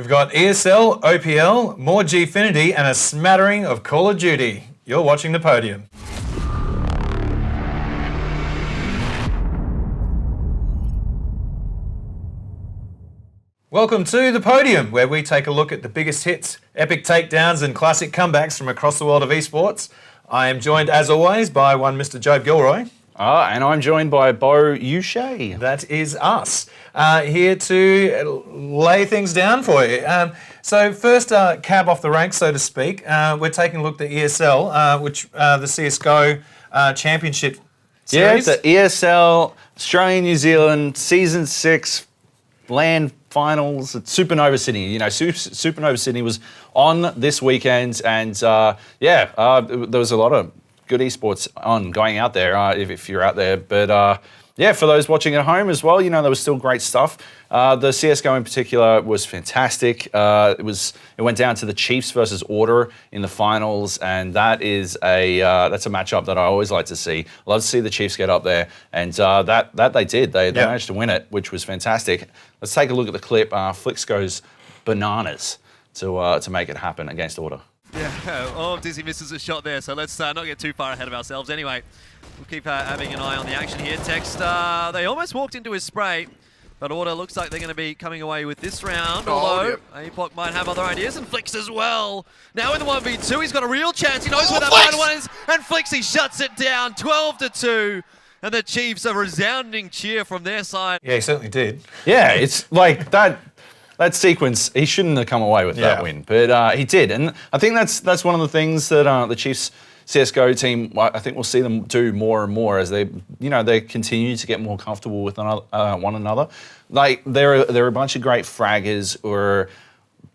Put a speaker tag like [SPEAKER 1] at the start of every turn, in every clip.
[SPEAKER 1] We've got ESL, OPL, more GFinity, and a smattering of Call of Duty. You're watching the Podium. Welcome to the Podium, where we take a look at the biggest hits, epic takedowns, and classic comebacks from across the world of esports. I am joined, as always, by one Mr. Joe Gilroy.
[SPEAKER 2] And I'm joined by Bo Uche.
[SPEAKER 1] That is us, here to lay things down for you. So first, cab off the ranks, so to speak. We're taking a look at the ESL, which the CSGO Championship Series.
[SPEAKER 2] Yeah, the ESL, Australia-New Zealand, Season 6, LAN Finals at Supanova Sydney. You know, Supanova Sydney was on this weekend, and there was a lot of good esports on going out there, if you're out there. But for those watching at home as well, you know, there was still great stuff. The CSGO in particular was fantastic. It went down to the Chiefs versus Order in the finals, and that's a matchup that I always like to see. Love to see the Chiefs get up there, and that they did. They managed to win it, which was fantastic. Let's take a look at the clip. Flix goes bananas to make it happen against Order.
[SPEAKER 3] Yeah, Dizzy misses a shot there, so let's not get too far ahead of ourselves. Anyway, we'll keep having an eye on the action here. Text, they almost walked into his spray, but Order looks like they're going to be coming away with this round, although Apoc might have other ideas, and Flix as well. Now in the 1v2, he's got a real chance. He knows where that final one is, and Flix, he shuts it down, 12-2. And the Chiefs, a resounding cheer from their side.
[SPEAKER 1] Yeah, he certainly did.
[SPEAKER 2] Yeah, it's like that sequence, he shouldn't have come away with that win, but he did. And I think that's one of the things that the Chiefs CSGO team, I think we'll see them do more and more as they continue to get more comfortable with one another. Like they're a bunch of great fraggers who are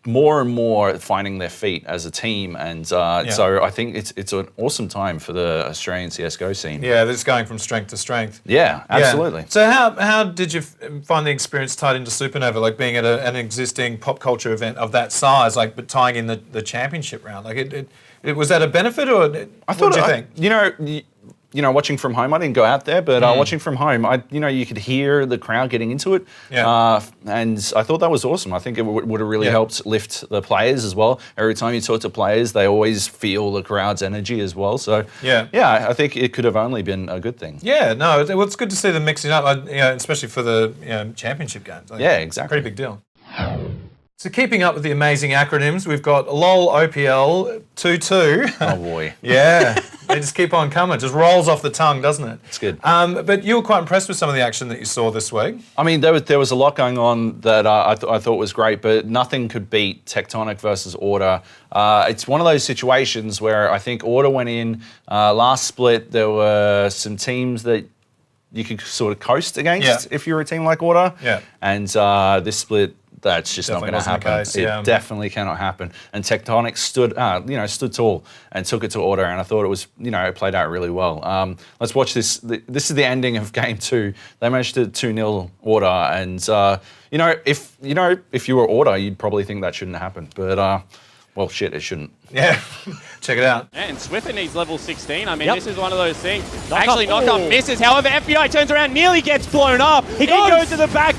[SPEAKER 2] more and more finding their feet as a team, and so I think it's an awesome time for the Australian CSGO scene.
[SPEAKER 1] Yeah, it's going from strength to strength.
[SPEAKER 2] Yeah, absolutely.
[SPEAKER 1] Yeah. So how did you find the experience tied into Supanova, like being at an existing pop culture event of that size, like but tying in the championship round? Like it was that a benefit, or what did you think? You know, watching from home, I didn't go out there, but watching from home, you could hear the crowd getting into it, and I thought that was awesome. I think it would have really helped lift the players as well. Every time you talk to players, they always feel the crowd's energy as well. So I think it could have only been a good thing. Yeah, no, it's good to see them mixing up, especially for the championship games. Like,
[SPEAKER 2] yeah, exactly.
[SPEAKER 1] Pretty big deal. So keeping up with the amazing acronyms, we've got LOL, OPL, 2-2.
[SPEAKER 2] Oh boy.
[SPEAKER 1] Yeah, they just keep on coming. Just rolls off the tongue, doesn't it?
[SPEAKER 2] It's good.
[SPEAKER 1] But you were quite impressed with some of the action that you saw this week.
[SPEAKER 2] I mean, there was a lot going on that I thought was great, but nothing could beat Tectonic versus Order. It's one of those situations where I think Order went in last split. There were some teams that you could sort of coast against if you're a team like Order. Yeah. And this split, that's just definitely not going to happen. It definitely cannot happen. And Tectonic stood tall and took it to Order, and I thought it was, it played out really well. Let's watch this. This is the ending of Game 2. They managed to 2-0 Order, and if you were Order, you'd probably think that shouldn't happen. But well, shit, it shouldn't.
[SPEAKER 1] Yeah, check it out.
[SPEAKER 4] And Swiffer needs level 16. I mean, this is one of those things. Knockup misses. However, FBI turns around, nearly gets blown up. He goes to the back,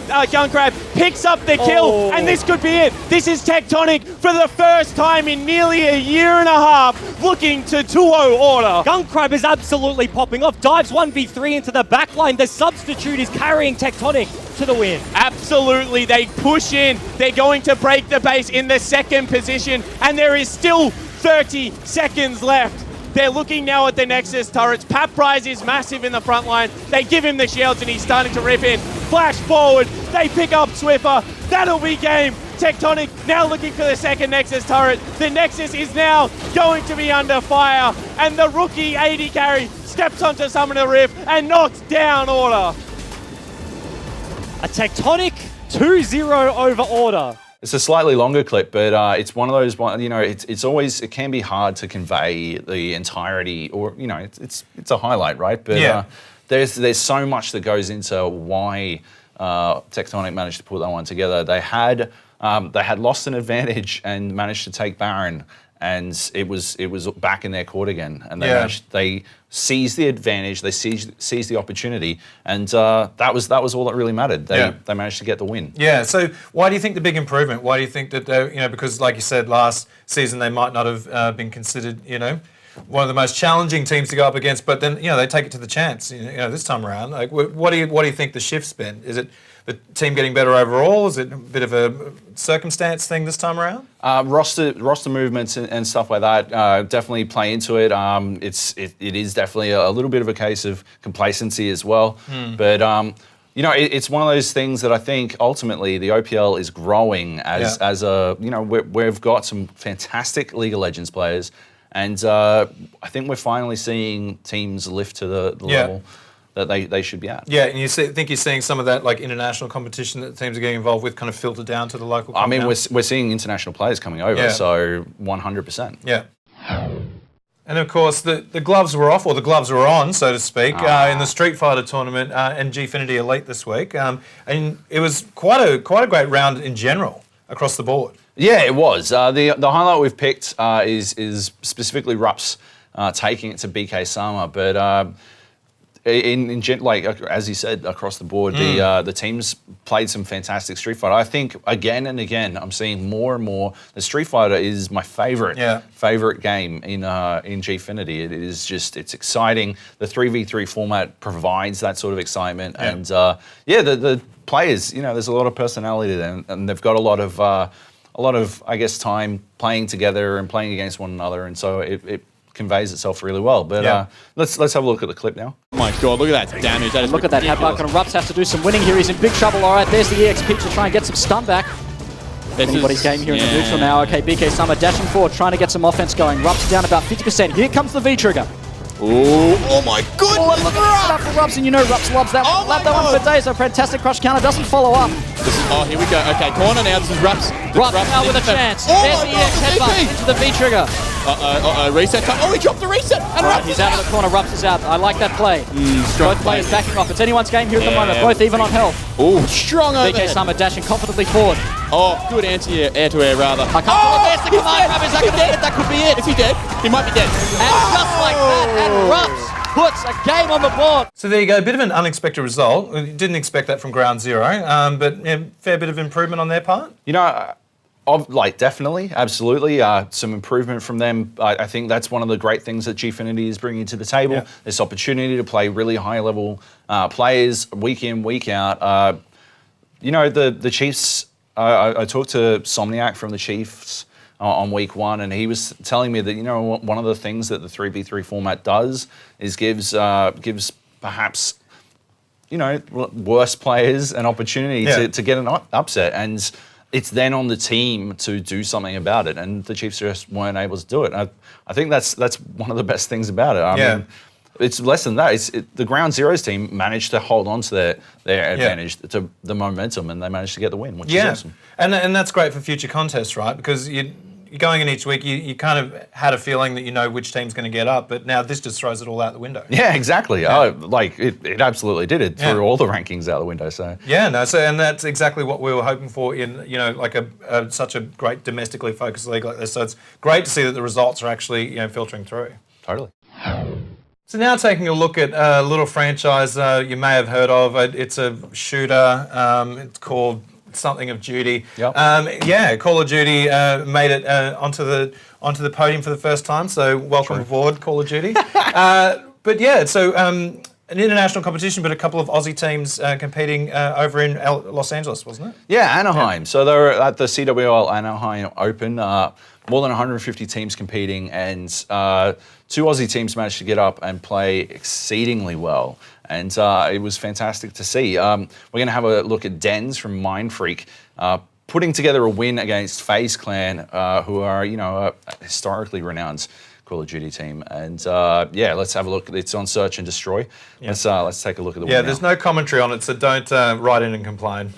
[SPEAKER 4] Gunkrab picks up the kill, and this could be it. This is Tectonic for the first time in nearly a year and a half, looking to 2-0 Order.
[SPEAKER 5] Gunkrab is absolutely popping off. Dives 1v3 into the backline. The substitute is carrying Tectonic to the win.
[SPEAKER 4] Absolutely, they push in. They're going to break the base in the second position, and there is still 30 seconds left. They're looking now at the Nexus turrets. Paprise is massive in the front line. They give him the shields and he's starting to rip in. Flash forward, they pick up Swiffer. That'll be game. Tectonic now looking for the second Nexus turret. The Nexus is now going to be under fire, and the rookie AD carry steps onto Summoner Rift and knocks down Order.
[SPEAKER 5] A Tectonic 2-0 over Order.
[SPEAKER 2] It's a slightly longer clip, but it's one of those, it can be hard to convey the entirety, or, it's a highlight, right? But there's so much that goes into why Tectonic managed to put that one together. They had lost an advantage and managed to take Baron, and it was back in their court again, and they seized the advantage, they seized the opportunity, and that was all that really mattered. They managed to get the win.
[SPEAKER 1] Yeah. So why do you think the big improvement? Why do you think that because like you said last season they might not have been considered one of the most challenging teams to go up against, but then they take it to the chance this time around. Like what do you think the shift's been? Is it the team getting better overall? Is it a bit of a circumstance thing this time around?
[SPEAKER 2] Roster movements and stuff like that definitely play into it. It is definitely a little bit of a case of complacency as well. But it's one of those things that I think ultimately the OPL is growing as a we've got some fantastic League of Legends players, and I think we're finally seeing teams lift to the level that they should be at. Yeah, and
[SPEAKER 1] think you're seeing some of that like international competition that teams are getting involved with kind of filter down to the local.
[SPEAKER 2] I mean, we're seeing international players coming over, so 100%.
[SPEAKER 1] Yeah. And of course, the gloves were off, or the gloves were on, so to speak, in the Street Fighter tournament and GFinity Elite this week, and it was quite a great round in general across the board.
[SPEAKER 2] Yeah, it was. The highlight we've picked is specifically Rups taking it to BK Sama, but. As you said, across the board, the teams played some fantastic Street Fighter. I think again and again, I'm seeing more and more. The Street Fighter is my favorite game in GFinity. It's exciting. The 3v3 format provides that sort of excitement, and the players. There's a lot of personality there, and they've got a lot of I guess time playing together and playing against one another, and so it conveys itself really well. But let's have a look at the clip now.
[SPEAKER 6] Oh my god, look at that damage. That is
[SPEAKER 5] look at that headbutt, and Rups has to do some winning here. He's in big trouble. All right, there's the EXP to try and get some stun back. Anybody's game here in the neutral now. Okay, BK Summer dashing forward, trying to get some offense going. Rups down about 50%. Here comes the V-trigger.
[SPEAKER 6] Oh my goodness!
[SPEAKER 5] Oh, look at that for Rups, and Rups loves that one. Love that one for days. So fantastic crush counter doesn't follow up.
[SPEAKER 6] Here we go. Okay, corner now. This is Rups.
[SPEAKER 5] Rups now with a chance. There's the EX headbutt into the V-trigger.
[SPEAKER 6] Reset time. Oh, he dropped the reset. And
[SPEAKER 5] Rups he's out of the corner. Rups is out. I like that play. Both players backing off. It's anyone's game here at the moment. Both even on health.
[SPEAKER 6] Oh, strong over.
[SPEAKER 5] BK Summer dashing confidently forward.
[SPEAKER 6] Oh, good anti-air-to-air rather.
[SPEAKER 5] I can't there's the command grab. Is that going to hit? That could be it.
[SPEAKER 6] Is he dead? He might be dead.
[SPEAKER 5] And just like that, and Rups puts a game on the board.
[SPEAKER 1] So there you go, a bit of an unexpected result. We didn't expect that from Ground Zero, but fair bit of improvement on their part.
[SPEAKER 2] Definitely, absolutely, some improvement from them. I think that's one of the great things that GFinity is bringing to the table. Yeah. This opportunity to play really high-level players week in, week out. The Chiefs. I talked to Somniac from the Chiefs on week one, and he was telling me that one of the things that the 3v3 format does is gives perhaps worse players an opportunity to get an upset, and it's then on the team to do something about it, and the Chiefs just weren't able to do it. I think that's one of the best things about it. I mean, it's less than that. The Ground Zeroes team managed to hold on to their advantage, to the momentum, and they managed to get the win, which is awesome.
[SPEAKER 1] And that's great for future contests, right? Because you're going in each week, you kind of had a feeling that which team's going to get up, but now this just throws it all out the window.
[SPEAKER 2] Yeah, exactly. Yeah. It absolutely did. It threw all the rankings out the window. So
[SPEAKER 1] and that's exactly what we were hoping for in such a great domestically focused league like this. So it's great to see that the results are actually filtering through.
[SPEAKER 2] Totally.
[SPEAKER 1] So now taking a look at a little franchise you may have heard of. It's a shooter. It's called something of Duty. Yep. Call of Duty made it onto the podium for the first time. So welcome aboard, Call of Duty. So an international competition, but a couple of Aussie teams competing over in Los Angeles, wasn't it?
[SPEAKER 2] Yeah, Anaheim. So they were at the CWL Anaheim Open. More than 150 teams competing, and two Aussie teams managed to get up and play exceedingly well. And it was fantastic to see. We're going to have a look at Dens from Mindfreak, putting together a win against FaZe Clan, who are, a historically renowned Call of Duty team. And let's have a look. It's on Search and Destroy. Yeah. Let's take a look at the win.
[SPEAKER 1] Yeah, there's no commentary on it, so don't write in and complain.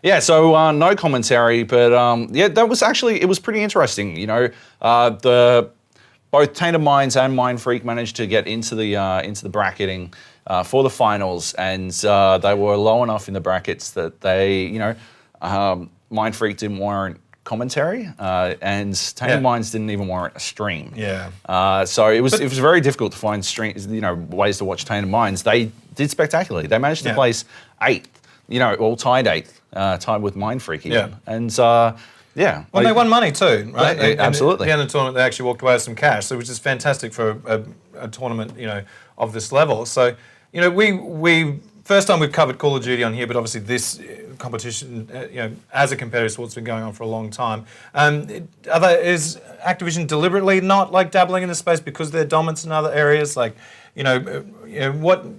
[SPEAKER 2] Yeah, so no commentary, but yeah, that was actually, it was pretty interesting. You know, both Tainted Minds and Mind Freak managed to get into the bracketing for the finals, and they were low enough in the brackets that they, you know, Mind Freak didn't warrant commentary, and Tainted Minds didn't even warrant a stream.
[SPEAKER 1] Yeah.
[SPEAKER 2] So it was very difficult to find ways to watch Tainted Minds. They did spectacularly. They managed to place 8th, you know, all tied 8th, tied with Mind Freak even.
[SPEAKER 1] Yeah.
[SPEAKER 2] And yeah.
[SPEAKER 1] Well, they won money too, right?
[SPEAKER 2] Absolutely.
[SPEAKER 1] At the end of the tournament, they actually walked away with some cash, so which is fantastic for a tournament, you know, of this level. So, you know, we first time we've covered Call of Duty on here, but obviously this competition, you know, as a competitive sport's been going on for a long time. Is Activision deliberately not like dabbling in the space because they're dominant in other areas? Like, you know,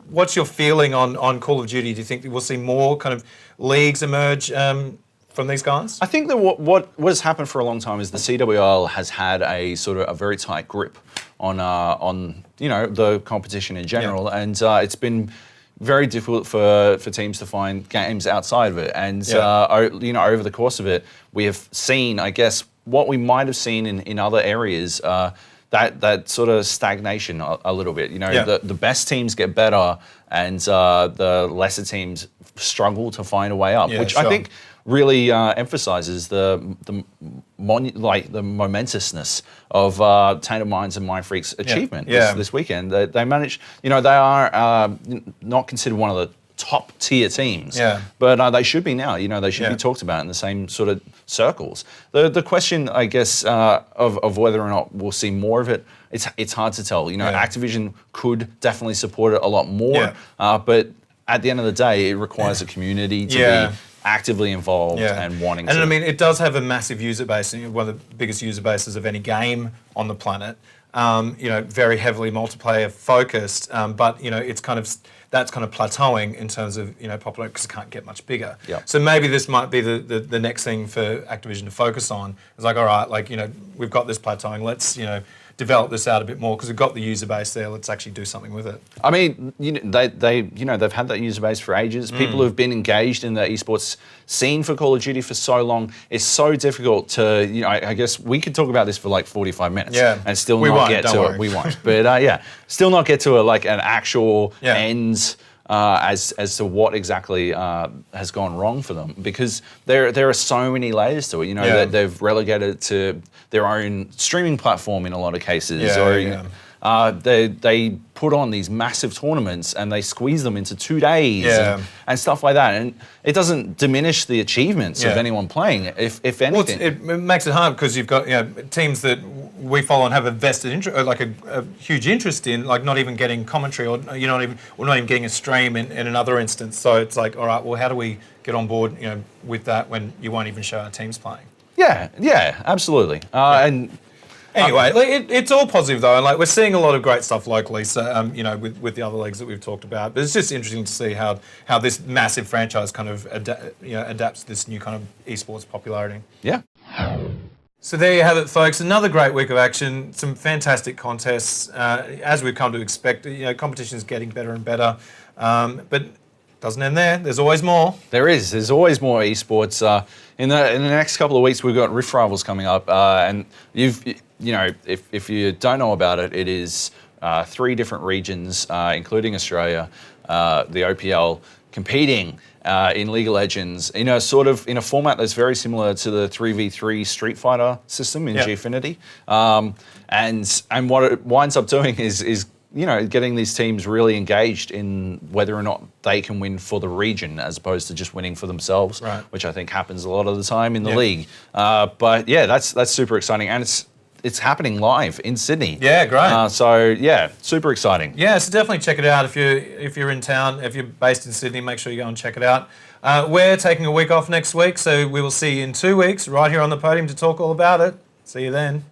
[SPEAKER 1] what's your feeling on Call of Duty? Do you think we'll see more kind of leagues emerge from these guys?
[SPEAKER 2] I think that what has happened for a long time is the CWL has had a sort of a very tight grip on you know, the competition in general, and it's been very difficult for teams to find games outside of it. And you know, over the course of it, we have seen, I guess, what we might have seen in other areas. That sort of stagnation a little bit. You know, the best teams get better, and the lesser teams struggle to find a way up, which I think really emphasizes the momentousness of Tainted Minds and Mind Freak's achievement this weekend. They managed, you know, they are not considered one of the top tier teams, but they should be now. You know, they should be talked about in the same sort of circles. The question, I guess, of whether or not we'll see more of it, it's hard to tell. You know, Activision could definitely support it a lot more, but at the end of the day, it requires a community to be actively involved and wanting to.
[SPEAKER 1] And I mean, it does have a massive user base, one of the biggest user bases of any game on the planet. You know, very heavily multiplayer focused, but you know, it's kind of that's kind of plateauing in terms of, you know, popular, because it can't get much bigger. So maybe this might be the next thing for Activision to focus on. It's like, all right, like, you know, we've got this plateauing. Let's, you know, develop this out a bit more because we've got the user base there. Let's actually do something with it.
[SPEAKER 2] I mean, you know, they've had that user base for ages. People who've been engaged in the esports scene for Call of Duty for so long. It's so difficult to, you know, I guess we could talk about this for like 45 minutes and still not get to it. We won't. But still not get to like an actual end as to what exactly has gone wrong for them, because there are so many layers to it. You know, they've relegated it to their own streaming platform in a lot of cases, they put on these massive tournaments and they squeeze them into 2 days and stuff like that. And it doesn't diminish the achievements of anyone playing, if anything.
[SPEAKER 1] Well, it makes it hard because you've got, you know, teams that we follow and have a vested interest, like a huge interest in, like not even getting commentary, or you're not even getting a stream in another instance. So it's like, all right, well, how do we get on board, you know, with that when you won't even show our teams playing?
[SPEAKER 2] Yeah, absolutely. And
[SPEAKER 1] anyway, it's all positive though, and like we're seeing a lot of great stuff locally. So you know, with the other leagues that we've talked about, but it's just interesting to see how this massive franchise kind of adapts to this new kind of esports popularity.
[SPEAKER 2] Yeah.
[SPEAKER 1] So there you have it, folks. Another great week of action. Some fantastic contests, as we've come to expect. You know, competition is getting better and better, but doesn't end there. There's always more.
[SPEAKER 2] There's always more esports. In the next couple of weeks, we've got Rift Rivals coming up, and you know, if you don't know about it, it is 3 different regions, including Australia, the OPL, competing in League of Legends in a format that's very similar to the 3v3 Street Fighter system in GFinity. And what it winds up doing is you know, getting these teams really engaged in whether or not they can win for the region as opposed to just winning for themselves, which I think happens a lot of the time in the league. But yeah, that's super exciting, and it's happening live in Sydney.
[SPEAKER 1] Yeah, great.
[SPEAKER 2] So yeah, super exciting.
[SPEAKER 1] Yeah, so definitely check it out if you're in town. If you're based in Sydney, make sure you go and check it out. We're taking a week off next week, so we will see you in 2 weeks right here on the podium to talk all about it. See you then.